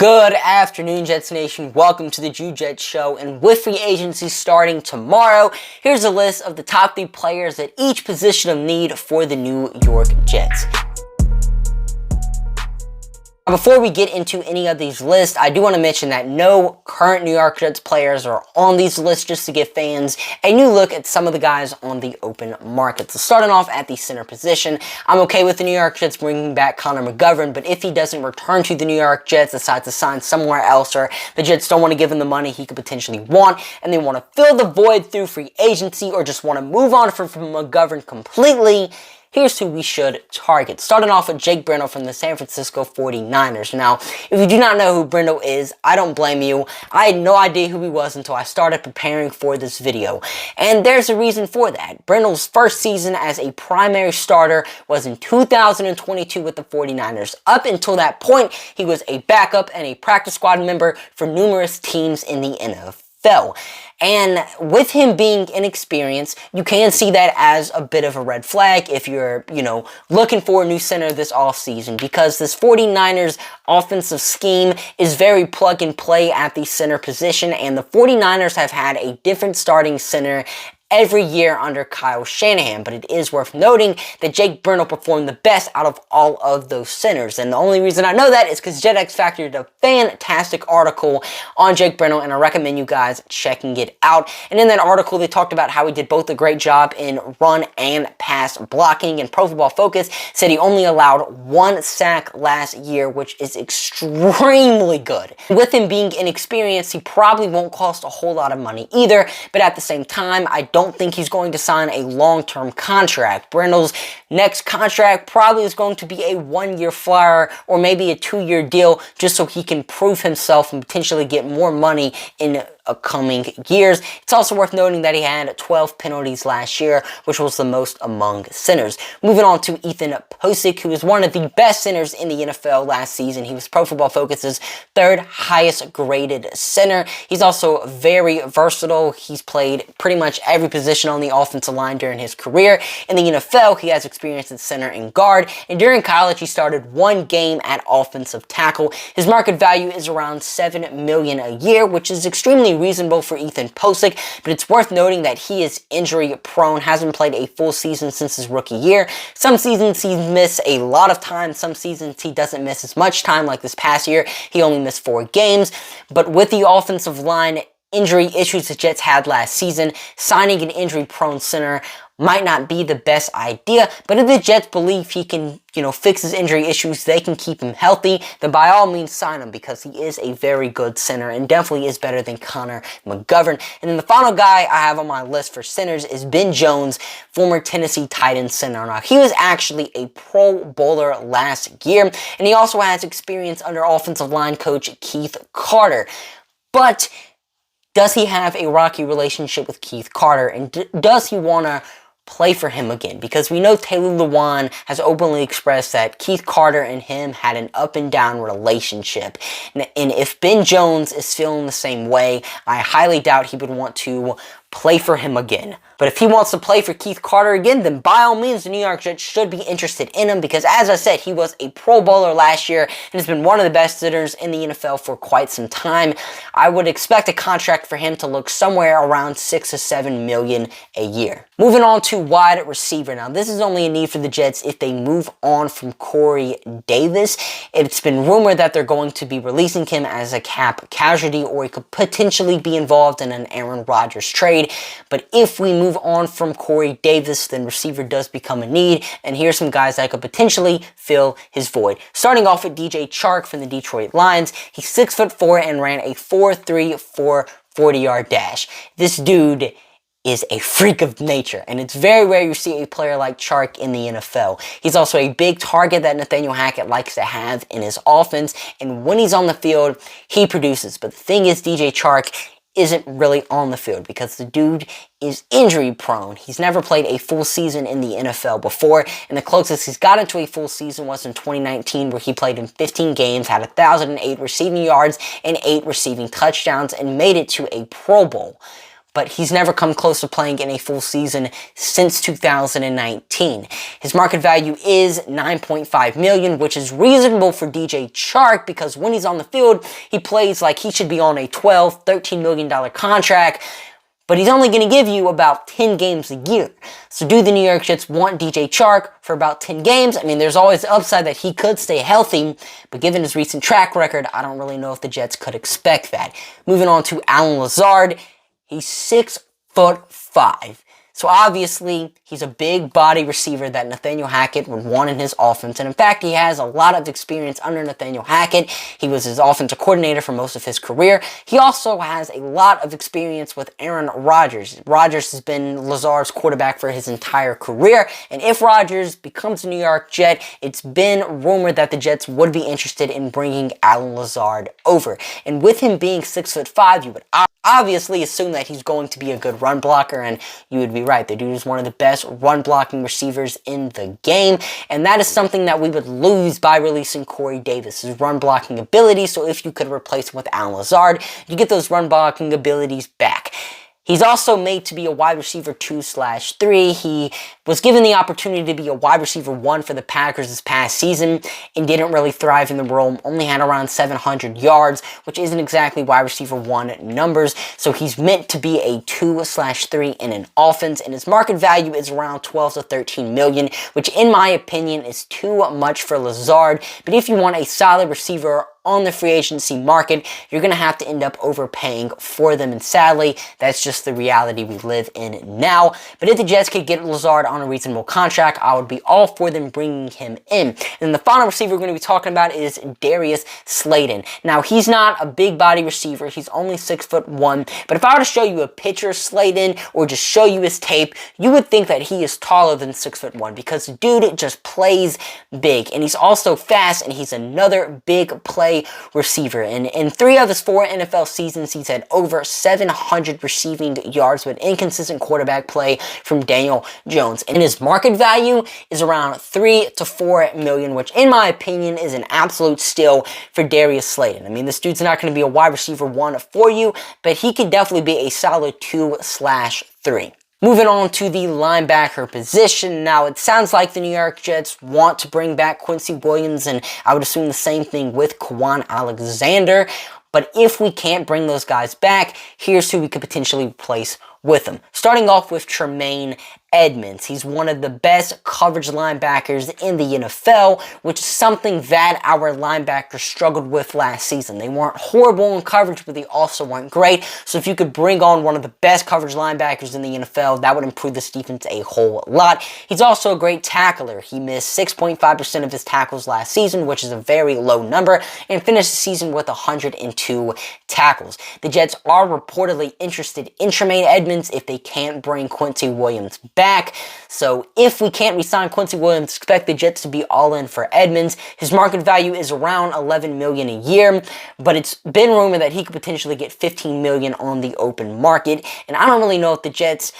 Good afternoon, Jets Nation. Welcome to the Drew Jets Show. And with free agency starting tomorrow, here's a list of the top 3 players at each position of need for the New York Jets. Before we get into any of these lists, I do want to mention that no current New York Jets players are on these lists, just to give fans a new look at some of the guys on the open market. So starting off at the center position, I'm okay with the New York Jets bringing back Connor McGovern, but if he doesn't return to the New York Jets, decides to sign somewhere else, or the Jets don't want to give him the money he could potentially want, and they want to fill the void through free agency, or just want to move on from McGovern completely, here's who we should target. Starting off with Jake Brendel from the San Francisco 49ers. Now, if you do not know who Brendel is, I don't blame you. I had no idea who he was until I started preparing for this video. And there's a reason for that. Brendel's first season as a primary starter was in 2022 with the 49ers. Up until that point, he was a backup and a practice squad member for numerous teams in the NFL. And with him being inexperienced, you can see that as a bit of a red flag if you're, looking for a new center this offseason, because this 49ers offensive scheme is very plug and play at the center position, and the 49ers have had a different starting center every year under Kyle Shanahan, but it is worth noting that Jake Brendel performed the best out of all of those centers. And the only reason I know that is because JetX Factor did a fantastic article on Jake Brendel, and I recommend you guys checking it out. And in that article, they talked about how he did both a great job in run and pass blocking, and Pro Football Focus said he only allowed 1 sack last year, which is extremely good. With him being inexperienced, he probably won't cost a whole lot of money either, but at the same time, I don't think he's going to sign a long-term contract. Brendel's next contract probably is going to be a 1-year flyer or maybe a 2-year deal, just so he can prove himself and potentially get more money in upcoming years. It's also worth noting that he had 12 penalties last year, which was the most among centers. Moving on to Ethan Pocic, who was one of the best centers in the NFL last season. He was Pro Football Focus's 3rd highest graded center. He's also very versatile. He's played pretty much every position on the offensive line during his career. In the NFL, he has experience at center and guard, and during college, he started 1 game at offensive tackle. His market value is around $7 million a year, which is extremely reasonable for Ethan Pocic, but it's worth noting that he is injury prone, hasn't played a full season since his rookie year. Some seasons he missed a lot of time, some seasons he doesn't miss as much time, like this past year, he only missed 4 games, but with the offensive line injury issues the Jets had last season, signing an injury-prone center might not be the best idea, but if the Jets believe he can, fix his injury issues, they can keep him healthy, then by all means sign him, because he is a very good center and definitely is better than Connor McGovern. And then the final guy I have on my list for centers is Ben Jones, former Tennessee Titans center. Now, he was actually a Pro Bowler last year, and he also has experience under offensive line coach Keith Carter. But does he have a rocky relationship with Keith Carter, and does he want to play for him again? Because we know Taylor Lewan has openly expressed that Keith Carter and him had an up and down relationship. And if Ben Jones is feeling the same way, I highly doubt he would want to play for him again. But if he wants to play for Keith Carter again, then by all means, the New York Jets should be interested in him, because as I said, he was a Pro Bowler last year and has been one of the best centers in the NFL for quite some time. I would expect a contract for him to look somewhere around $6 to $7 million a year. Moving on to wide receiver. Now, this is only a need for the Jets if they move on from Corey Davis. It's been rumored that they're going to be releasing him as a cap casualty, or he could potentially be involved in an Aaron Rodgers trade. But if we move on from Corey Davis, then receiver does become a need, and here's some guys that could potentially fill his void. Starting off with DJ Chark from the Detroit Lions. He's 6'4" and ran a 4.34 40-yard dash. This dude is a freak of nature, and it's very rare you see a player like Chark in the NFL. He's also a big target that Nathaniel Hackett likes to have in his offense, and when he's on the field, he produces. But the thing is, DJ Chark isn't really on the field because the dude is injury prone. He's never played a full season in the NFL before, and the closest he's got into a full season was in 2019, where he played in 15 games, had 1,008 receiving yards and 8 receiving touchdowns, and made it to a Pro Bowl. but he's never come close to playing in a full season since 2019. His market value is $9.5 million, which is reasonable for DJ Chark because when he's on the field, he plays like he should be on a $12, $13 million contract, but he's only going to give you about 10 games a year. So do the New York Jets want DJ Chark for about 10 games? I mean, there's always the upside that he could stay healthy, but given his recent track record, I don't really know if the Jets could expect that. Moving on to Allen Lazard. He's 6'5". So obviously, he's a big body receiver that Nathaniel Hackett would want in his offense. And in fact, he has a lot of experience under Nathaniel Hackett. He was his offensive coordinator for most of his career. He also has a lot of experience with Aaron Rodgers. Rodgers has been Lazard's quarterback for his entire career. And if Rodgers becomes a New York Jet, it's been rumored that the Jets would be interested in bringing Allen Lazard over. And with him being 6'5", you would obviously assume that he's going to be a good run blocker, and you would be right. The dude is one of the best run blocking receivers in the game, and that is something that we would lose by releasing Corey Davis, his run blocking ability. So if you could replace him with Allen Lazard, you get those run blocking abilities back. He's also made to be a wide receiver 2/3. He was given the opportunity to be a wide receiver 1 for the Packers this past season and didn't really thrive in the role. Only had around 700 yards, which isn't exactly wide receiver 1 numbers. So he's meant to be a 2/3 in an offense, and his market value is around 12 to 13 million, which in my opinion is too much for Lazard. But if you want a solid receiver on the free agency market, you're going to have to end up overpaying for them, and sadly, that's just the reality we live in now. But if the Jets could get Lazard on a reasonable contract, I would be all for them bringing him in. And the final receiver we're going to be talking about is Darius Slayton. Now, he's not a big body receiver. He's only 6'1", but if I were to show you a picture of Slayton or just show you his tape, you would think that he is taller than 6'1", because the dude just plays big, and he's also fast, and he's another big play receiver. And in 3 of his 4 NFL seasons, he's had over 700 receiving yards with inconsistent quarterback play from Daniel Jones. And his market value is around 3 to 4 million, which in my opinion is an absolute steal for Darius Slayton. I mean, this dude's not going to be a wide receiver 1 for you, but he could definitely be a solid 2/3. Moving on to the linebacker position. Now, it sounds like the New York Jets want to bring back Quincy Williams, and I would assume the same thing with Kwon Alexander. But if we can't bring those guys back, here's who we could potentially replace with them. Starting off with Tremaine Edmunds. He's one of the best coverage linebackers in the NFL, which is something that our linebackers struggled with last season. They weren't horrible in coverage, but they also weren't great. So if you could bring on one of the best coverage linebackers in the NFL, that would improve this defense a whole lot. He's also a great tackler. He missed 6.5% of his tackles last season, which is a very low number, and finished the season with 102 tackles. The Jets are reportedly interested in Tremaine Edmunds if they can't bring Quincy Williams back. So if we can't re-sign Quincy Williams, expect the Jets to be all in for Edmunds. His market value is around $11 million a year, but it's been rumored that he could potentially get $15 million on the open market, and I don't really know if the Jets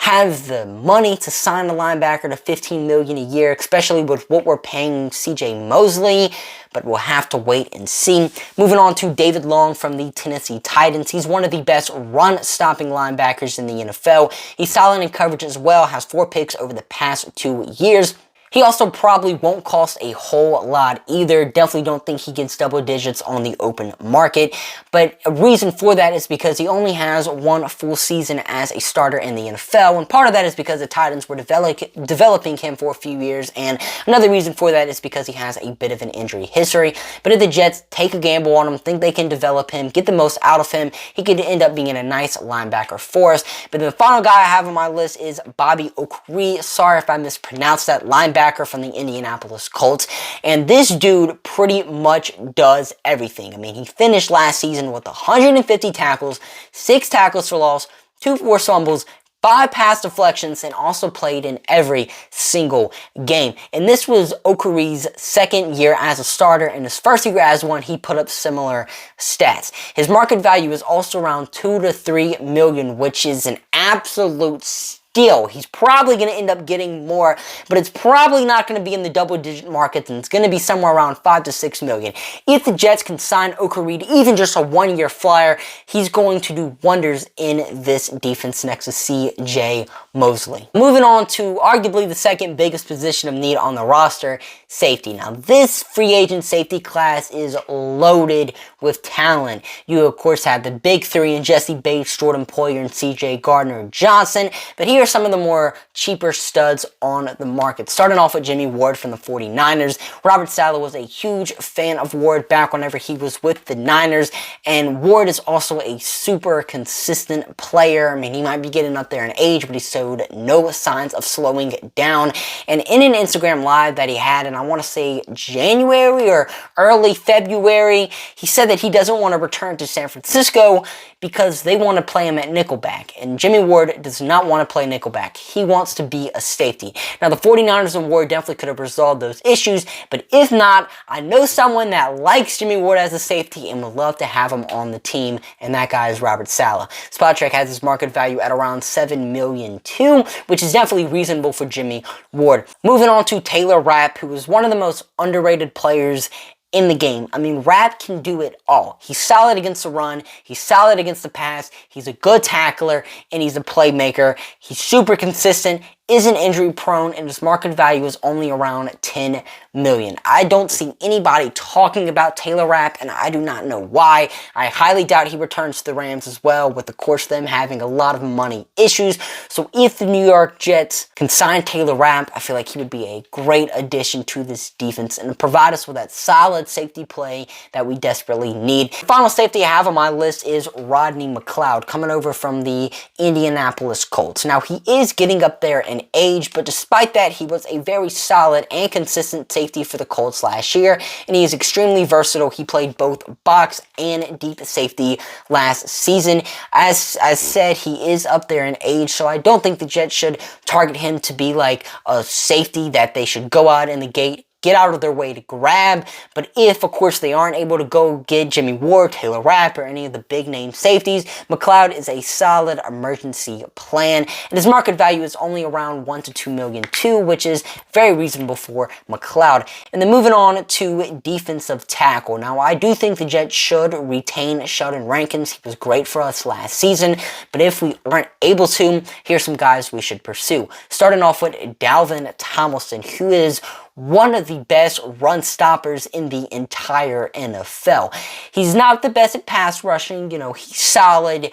have the money to sign the linebacker to $15 million a year, especially with what we're paying CJ Mosley, but we'll have to wait and see. Moving on to David Long from the Tennessee Titans. He's one of the best run-stopping linebackers in the NFL. He's solid in coverage as well, has 4 picks over the past 2 years. He also probably won't cost a whole lot either. Definitely don't think he gets double digits on the open market. But a reason for that is because he only has 1 full season as a starter in the NFL. And part of that is because the Titans were developing him for a few years. And another reason for that is because he has a bit of an injury history. But if the Jets take a gamble on him, think they can develop him, get the most out of him, he could end up being a nice linebacker for us. But the final guy I have on my list is Bobby Okwiri. Sorry if I mispronounced that, linebacker from the Indianapolis Colts. And this dude pretty much does everything. I mean, he finished last season with 150 tackles, 6 tackles for loss, 2 forced fumbles, 5 pass deflections, and also played in every single game. And this was Okwiri's 2nd year as a starter. In his 1st year as one, he put up similar stats. His market value is also around 2 to 3 million, which is an absolute steal steal. He's probably going to end up getting more, but it's probably not going to be in the double-digit markets, and it's going to be somewhere around 5 to 6 million. If the Jets can sign Oka Reed, even just a one-year flyer, he's going to do wonders in this defense next to C.J. Mosley. Moving on to arguably the second biggest position of need on the roster, safety. Now, this free agent safety class is loaded with talent. You, of course, have the big three in Jesse Bates, Jordan Poyer, and C.J. Gardner-Johnson, but here are some of the more cheaper studs on the market. Starting off with Jimmy Ward from the 49ers. Robert Saleh was a huge fan of Ward back whenever he was with the Niners, and Ward is also a super consistent player. I mean, he might be getting up there in age, but he showed no signs of slowing down. And in an Instagram Live that he had, and I want to say January or early February, he said that he doesn't want to return to San Francisco because they want to play him at nickelback. And Jimmy Ward does not want to play nickelback. He wants to be a safety. Now, the 49ers and Ward definitely could have resolved those issues, but if not, I know someone that likes Jimmy Ward as a safety and would love to have him on the team, and that guy is Robert Saleh. Spotrac has his market value at around $7 million too, which is definitely reasonable for Jimmy Ward. Moving on to Taylor Rapp, who is one of the most underrated players in the game. I mean, Rapp can do it all. He's solid against the run, he's solid against the pass, he's a good tackler, and he's a playmaker. He's super consistent, isn't injury prone, and his market value is only around $10 million. I don't see anybody talking about Taylor Rapp, and I do not know why. I highly doubt he returns to the Rams as well, with of course them having a lot of money issues. So if the New York Jets can sign Taylor Rapp, I feel like he would be a great addition to this defense and provide us with that solid safety play that we desperately need. The final safety I have on my list is Rodney McLeod, coming over from the Indianapolis Colts. Now, he is getting up there in age, but despite that, he was a very solid and consistent safety for the Colts last year, and he is extremely versatile. He played both box and deep safety last season. As said, he is up there in age, so I don't think the Jets should target him to be like a safety that they should go out in the gate, get out of their way to grab. But if, of course, they aren't able to go get Jimmy Ward, Taylor Rapp, or any of the big-name safeties, McLeod is a solid emergency plan, and his market value is only around $1 to $2 million too, which is very reasonable for McLeod. And then moving on to defensive tackle. Now, I do think the Jets should retain Sheldon Rankins. He was great for us last season, but if we aren't able to, here's some guys we should pursue. Starting off with Dalvin Tomlinson, who is one of the best run stoppers in the entire NFL. He's not the best at pass rushing, he's solid,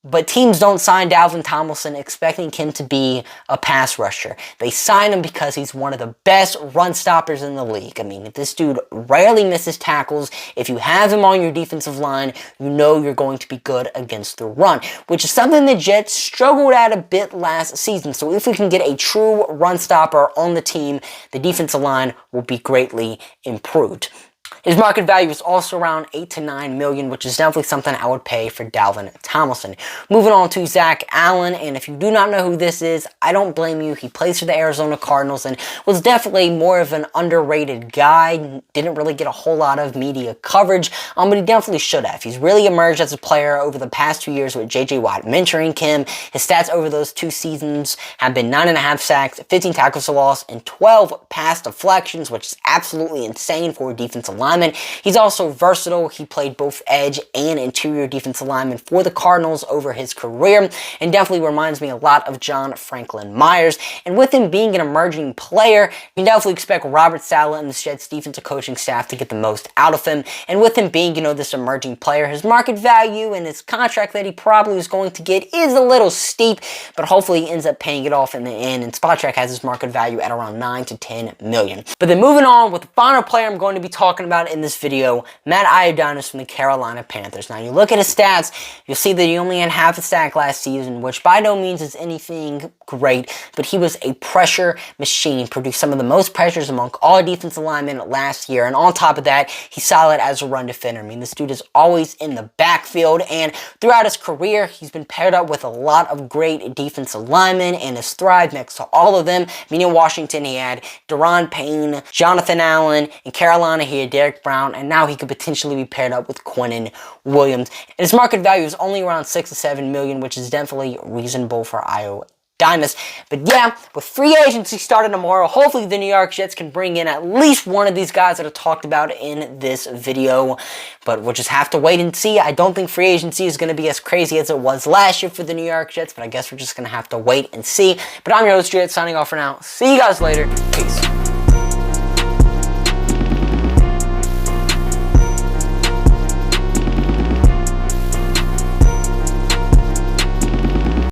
but teams don't sign Dalvin Tomlinson expecting him to be a pass rusher. They sign him because he's one of the best run stoppers in the league. I mean, this dude rarely misses tackles. If you have him on your defensive line, you know you're going to be good against the run, which is something the Jets struggled at a bit last season. So if we can get a true run stopper on the team, the defensive line will be greatly improved. His market value is also around $8 to $9 million, which is definitely something I would pay for Dalvin Tomlinson. Moving on to Zach Allen, and if you do not know who this is, I don't blame you. He plays for the Arizona Cardinals and was definitely more of an underrated guy. Didn't really get a whole lot of media coverage, but he definitely should have. He's really emerged as a player over the past 2 years with J.J. Watt mentoring him. His stats over those 2 seasons have been 9.5 sacks, 15 tackles for loss, and 12 pass deflections, which is absolutely insane for a defensive lineman. He's also versatile. He played both edge and interior defensive lineman for the Cardinals over his career, and definitely reminds me a lot of John Franklin Myers. And with him being an emerging player, you can definitely expect Robert Saleh and the Jets defensive coaching staff to get the most out of him. And with him being, this emerging player, his market value and his contract that he probably is going to get is a little steep, but hopefully he ends up paying it off in the end. And Spotrac has his market value at around $9 to $10 million. But then moving on with the final player I'm going to be talking about in this video, Matt Ioannidis from the Carolina Panthers. Now, you look at his stats, you'll see that he only had half a sack last season, which by no means is anything great, but he was a pressure machine, produced some of the most pressures among all defensive linemen last year, and on top of that, he's solid as a run defender. I mean, this dude is always in the backfield, and throughout his career, he's been paired up with a lot of great defensive linemen and has thrived next to all of them. I mean, in Washington, he had Daron Payne, Jonathan Allen. In Carolina, he had Derek Brown, and now he could potentially be paired up with Quinnen Williams. And his market value is only around $6 to $7 million, which is definitely reasonable for Ioannidis. Dimas. But yeah, with free agency starting tomorrow, hopefully the New York Jets can bring in at least one of these guys that I talked about in this video. But we'll just have to wait and see. I don't think free agency is going to be as crazy as it was last year for the New York Jets, but I guess we're just going to have to wait and see. But I'm your host, Jet, signing off for now. See you guys later. Peace.